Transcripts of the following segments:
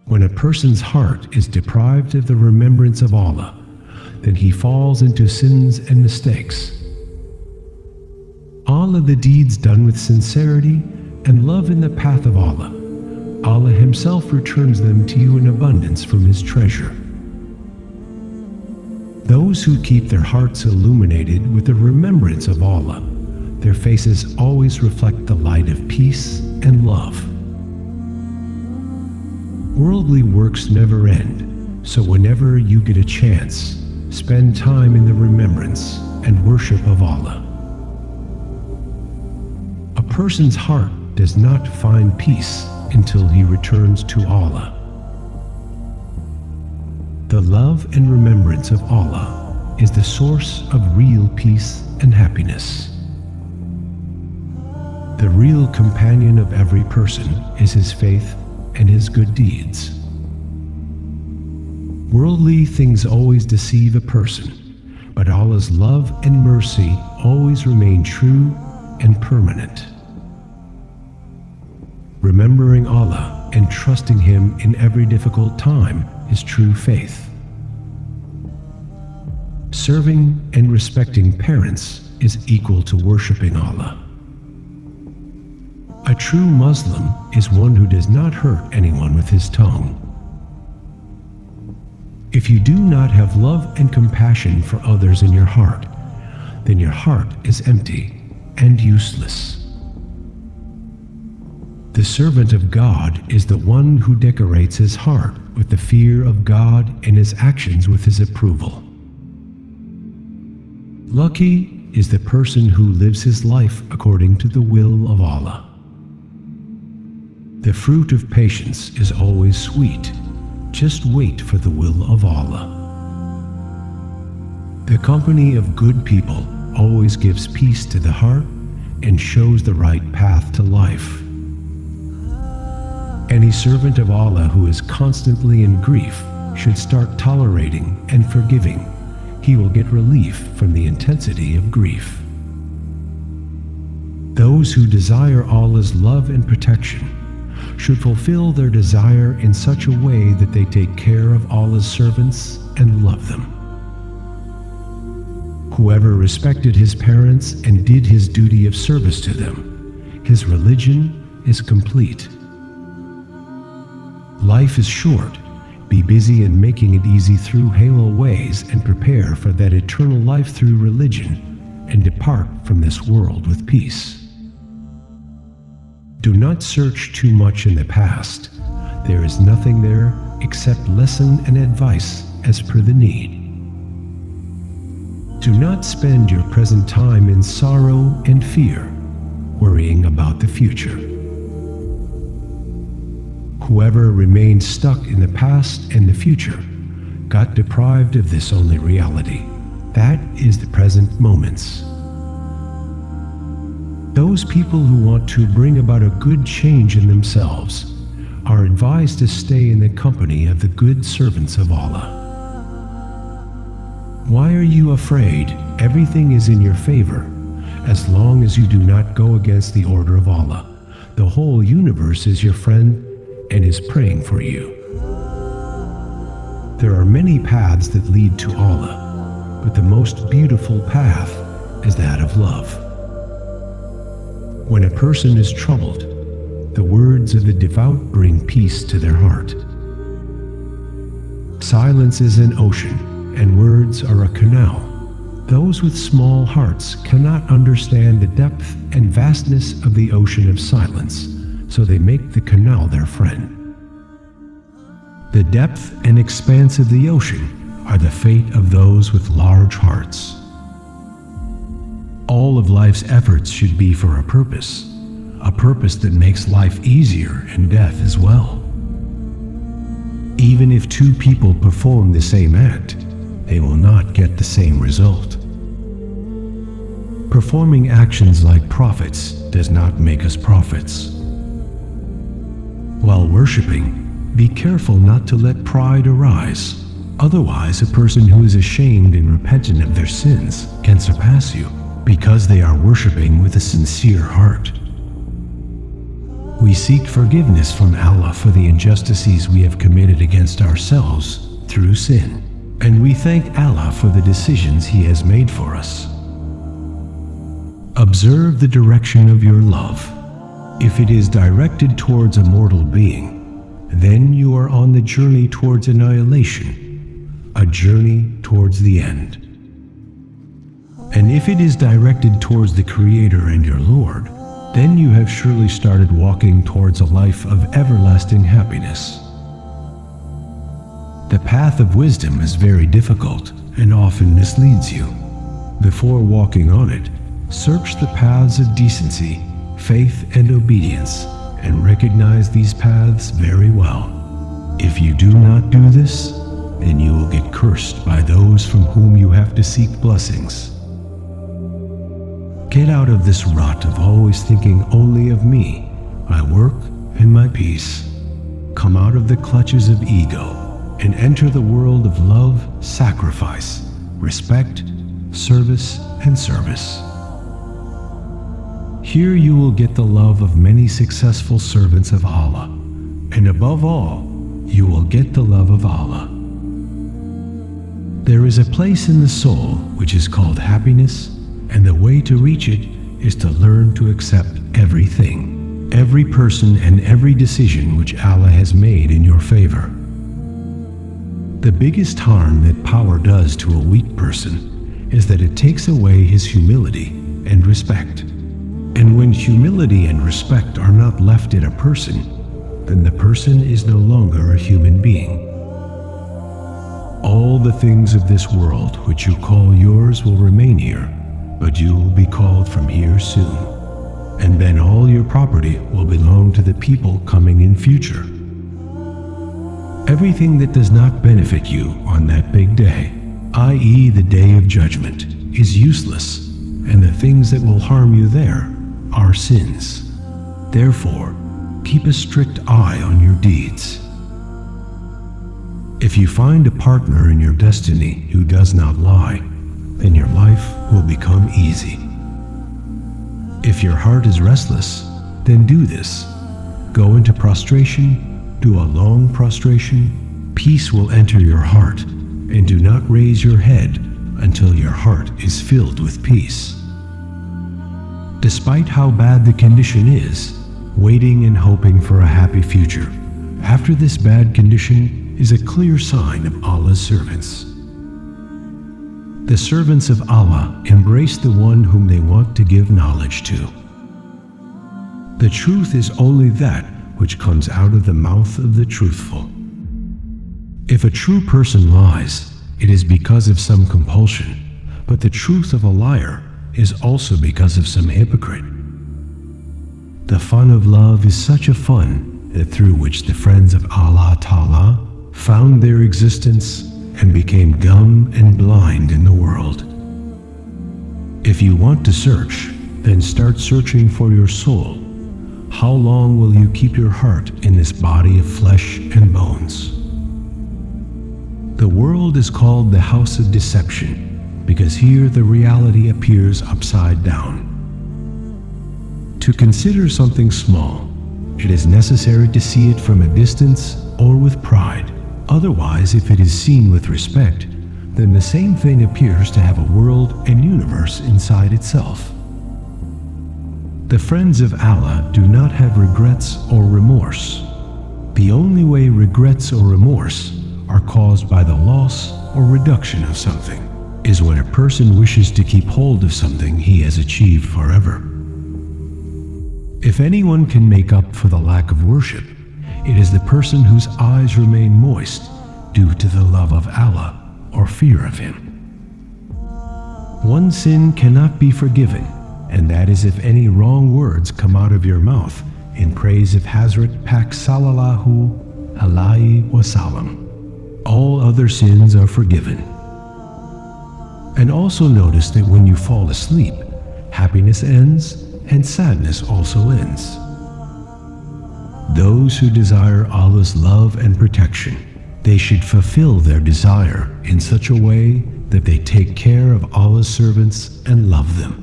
When a person's heart is deprived of the remembrance of Allah, then he falls into sins and mistakes. All of the deeds done with sincerity and love in the path of Allah, Allah Himself returns them to you in abundance from His treasure. Those who keep their hearts illuminated with the remembrance of Allah, their faces always reflect the light of peace and love. Worldly works never end, so whenever you get a chance, spend time in the remembrance and worship of Allah. A person's heart does not find peace until he returns to Allah. The love and remembrance of Allah is the source of real peace and happiness. The real companion of every person is his faith and his good deeds. Worldly things always deceive a person, but Allah's love and mercy always remain true and permanent. Remembering Allah and trusting Him in every difficult time is true faith. Serving and respecting parents is equal to worshiping Allah. A true Muslim is one who does not hurt anyone with his tongue. If you do not have love and compassion for others in your heart, then your heart is empty and useless. The servant of God is the one who decorates his heart with the fear of God and his actions with His approval. Lucky is the person who lives his life according to the will of Allah. The fruit of patience is always sweet. Just wait for the will of Allah. The company of good people always gives peace to the heart and shows the right path to life. Any servant of Allah who is constantly in grief should start tolerating and forgiving. He will get relief from the intensity of grief. Those who desire Allah's love and protection should fulfill their desire in such a way that they take care of Allah's servants and love them. Whoever respected his parents and did his duty of service to them, his religion is complete. Life is short. Be busy in making it easy through halal ways and prepare for that eternal life through religion, and depart from this world with peace. Do not search too much in the past. There is nothing there except lesson and advice as per the need. Do not spend your present time in sorrow and fear, worrying about the future. Whoever remained stuck in the past and the future got deprived of this only reality. That is the present moments. Those people who want to bring about a good change in themselves are advised to stay in the company of the good servants of Allah. Why are you afraid? Everything is in your favor, as long as you do not go against the order of Allah. The whole universe is your friend and is praying for you. There are many paths that lead to Allah, but the most beautiful path is that of love. When a person is troubled, the words of the devout bring peace to their heart. Silence is an ocean, and words are a canal. Those with small hearts cannot understand the depth and vastness of the ocean of silence, so they make the canal their friend. The depth and expanse of the ocean are the fate of those with large hearts. All of life's efforts should be for a purpose that makes life easier and death as well. Even if two people perform the same act, they will not get the same result. Performing actions like prophets does not make us prophets. While worshiping, be careful not to let pride arise. Otherwise, a person who is ashamed and repentant of their sins can surpass you, because they are worshiping with a sincere heart. We seek forgiveness from Allah for the injustices we have committed against ourselves through sin, and we thank Allah for the decisions He has made for us. Observe the direction of your love. If it is directed towards a mortal being, then you are on the journey towards annihilation, a journey towards the end. And if it is directed towards the Creator and your Lord, then you have surely started walking towards a life of everlasting happiness. The path of wisdom is very difficult and often misleads you. Before walking on it, search the paths of decency, faith, and obedience, and recognize these paths very well. If you do not do this, then you will get cursed by those from whom you have to seek blessings. Get out of this rut of always thinking only of me, my work, and my peace. Come out of the clutches of ego and enter the world of love, sacrifice, respect, service, and service. Here you will get the love of many successful servants of Allah, and above all, you will get the love of Allah. There is a place in the soul which is called happiness, and the way to reach it is to learn to accept everything, every person, and every decision which Allah has made in your favor. The biggest harm that power does to a weak person is that it takes away his humility and respect. And when humility and respect are not left in a person, then the person is no longer a human being. All the things of this world which you call yours will remain here, but you will be called from here soon. And then all your property will belong to the people coming in future. Everything that does not benefit you on that big day, i.e. the day of judgment, is useless, and the things that will harm you there are sins. Therefore, keep a strict eye on your deeds. If you find a partner in your destiny who does not lie, then your life will become easy. If your heart is restless, then do this. Go into prostration, do a long prostration. Peace will enter your heart, and do not raise your head until your heart is filled with peace. Despite how bad the condition is, waiting and hoping for a happy future after this bad condition is a clear sign of Allah's servants. The servants of Allah embrace the one whom they want to give knowledge to. The truth is only that which comes out of the mouth of the truthful. If a true person lies, it is because of some compulsion, but the truth of a liar is also because of some hypocrite. The fun of love is such a fun that through which the friends of Allah Ta'ala found their existence and became dumb and blind in the world. If you want to search, then start searching for your soul. How long will you keep your heart in this body of flesh and bones? The world is called the house of deception because here the reality appears upside down. To consider something small, it is necessary to see it from a distance or with pride. Otherwise, if it is seen with respect, then the same thing appears to have a world and universe inside itself. The friends of Allah do not have regrets or remorse. The only way regrets or remorse are caused by the loss or reduction of something is when a person wishes to keep hold of something he has achieved forever. If anyone can make up for the lack of worship, it is the person whose eyes remain moist due to the love of Allah or fear of Him. One sin cannot be forgiven, and that is if any wrong words come out of your mouth in praise of Hazrat Pak Sallallahu Alaihi Wasallam. All other sins are forgiven. And also notice that when you fall asleep, happiness ends and sadness also ends. Those who desire Allah's love and protection, they should fulfill their desire in such a way that they take care of Allah's servants and love them.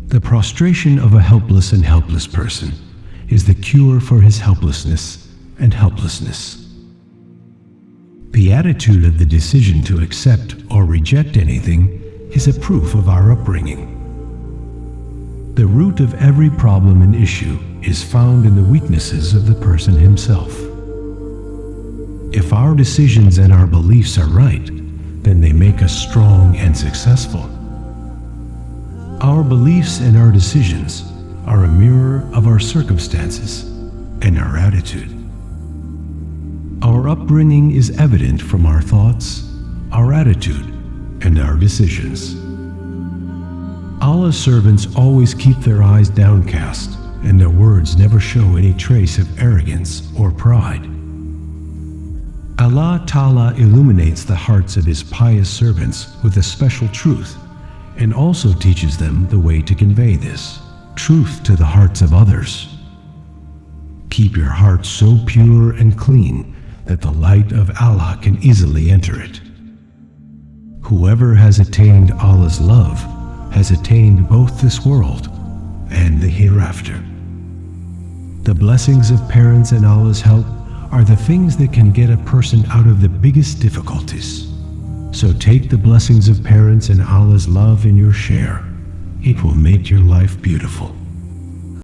The prostration of a helpless and helpless person is the cure for his helplessness and helplessness. The attitude of the decision to accept or reject anything is a proof of our upbringing. The root of every problem and issue is found in the weaknesses of the person himself. If our decisions and our beliefs are right, then they make us strong and successful. Our beliefs and our decisions are a mirror of our circumstances and our attitude. Our upbringing is evident from our thoughts, our attitude, and our decisions. Allah's servants always keep their eyes downcast, and their words never show any trace of arrogance or pride. Allah Ta'ala illuminates the hearts of His pious servants with a special truth, and also teaches them the way to convey this truth to the hearts of others. Keep your heart so pure and clean that the light of Allah can easily enter it. Whoever has attained Allah's love has attained both this world and the hereafter. The blessings of parents and Allah's help are the things that can get a person out of the biggest difficulties. So take the blessings of parents and Allah's love in your share. It will make your life beautiful.